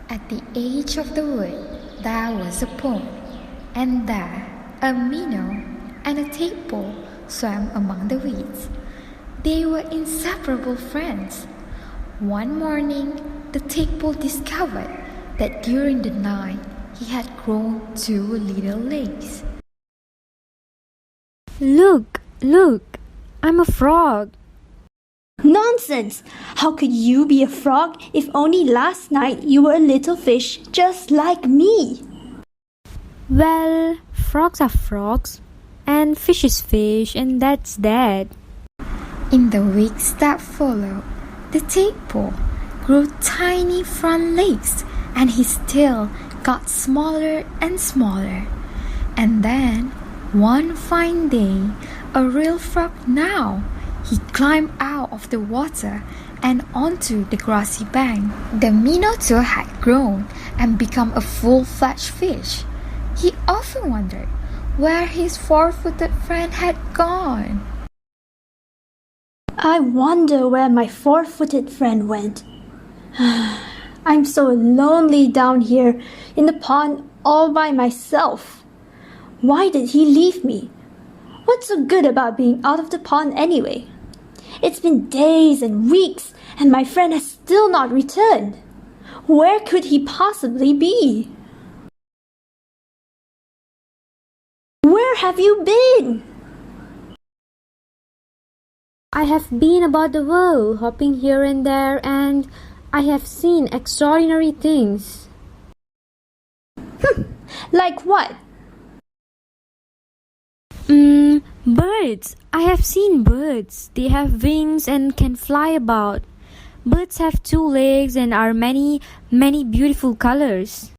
At the edge of the wood there was a pond, and there a minnow and a tadpole swam among the weeds. They were inseparable friends. One morning, the tadpole discovered that during the night he had grown 2 little legs. Look, look, I'm a frog. Nonsense! How could you be a frog if only last night you were a little fish just like me? Well, frogs are frogs, and fish is fish, and that's that. In the weeks that followed, the tadpole grew tiny front legs, and his tail got smaller and smaller. And then, one fine day, a real frog now, he climbed out of the water and onto the grassy bank. The minnow too had grown and become a full-fledged fish. He often wondered where his four-footed friend had gone. I wonder where my four-footed friend went. I'm so lonely down here in the pond all by myself. Why did he leave me? What's so good about being out of the pond anyway? It's been days and weeks, and my friend has still not returned. Where could he possibly be? Where have you been? I have been about the world, hopping here and there, and I have seen extraordinary things. Like what? Birds. I have seen birds. They have wings and can fly about. Birds have 2 legs and are many, many beautiful colors.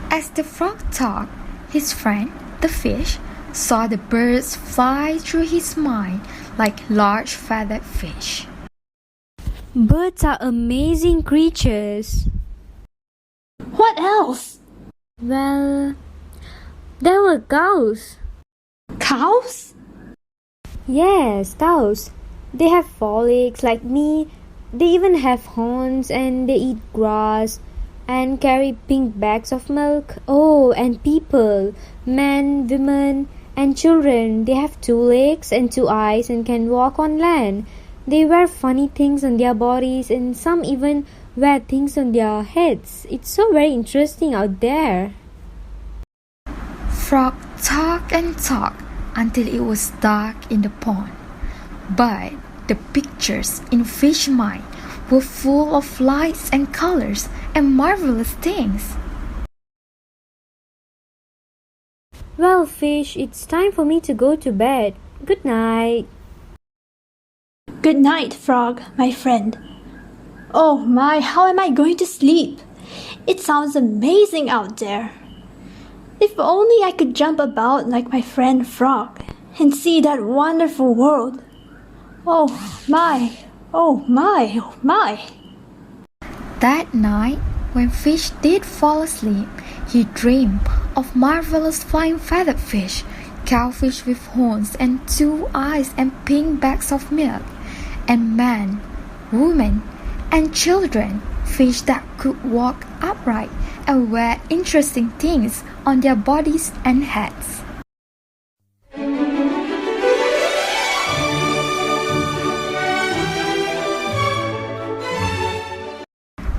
As the frog talked, his friend, the fish, saw the birds fly through his mind like large feathered fish. Birds are amazing creatures. What else? Well, there were cows. Cows? Yes, cows. They have 4 legs like me. They even have horns and they eat grass and carry pink bags of milk. Oh, and people, men, women, and children. They have 2 legs and 2 eyes and can walk on land. They wear funny things on their bodies and some even wear things on their heads. It's so very interesting out there. Frog talked and talked until it was dark in the pond. But the pictures in Fish's mind were full of lights and colors and marvelous things. Well, Fish, it's time for me to go to bed. Good night. Good night, Frog, my friend. Oh my, how am I going to sleep? It sounds amazing out there. If only I could jump about like my friend Frog and see that wonderful world. Oh my, oh my, oh my. That night, when Fish did fall asleep, he dreamed of marvelous flying feathered fish, cowfish with horns and 2 eyes and pink bags of milk, and men, women, and children, fish that could walk upright and wear interesting things on their bodies and heads.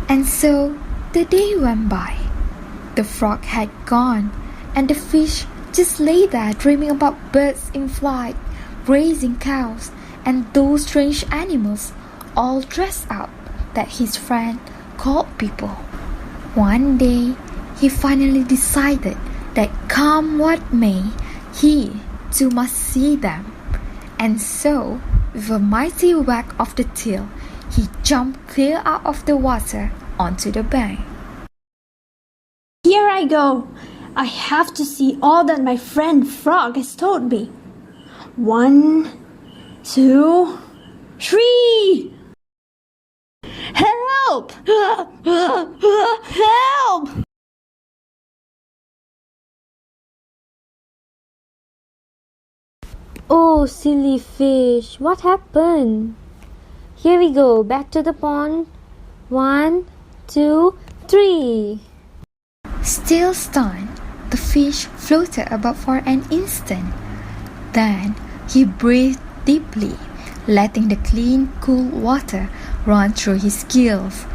And so the day went by. The frog had gone, and the fish just lay there dreaming about birds in flight, raising cows, and those strange animals all dressed up that his friend called people. One day, he finally decided that come what may, he too must see them. And so, with a mighty whack of the tail, he jumped clear out of the water onto the bank. Here I go. I have to see all that my friend Frog has told me. 1, 2, 3. Help! Help! Oh, silly fish, what happened? Here we go, back to the pond. 1, 2, 3. Still stunned, the fish floated about for an instant. Then he breathed deeply, letting the clean, cool water run through his gills.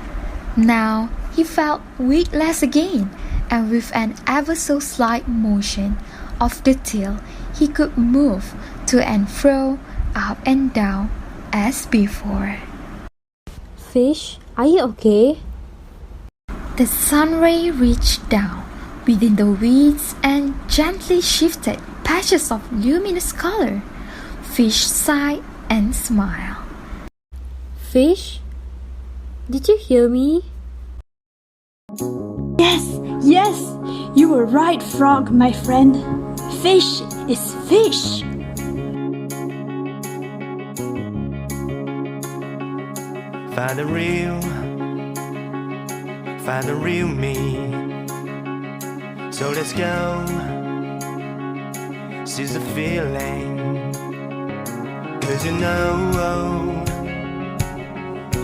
Now he felt weightless again, and with an ever so slight motion of the tail, he could move to and fro, up and down, as before. Fish, are you okay? The sun ray reached down within the weeds and gently shifted patches of luminous color. Fish sighed and smiled. Fish, did you hear me? Yes, yes, you were right, Frog, my friend. Fish is fish. Find the real me. So let's go, seize the feeling. 'Cause you know,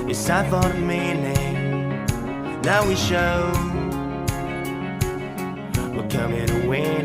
it's time for the meaning. Now we show we're coming to win.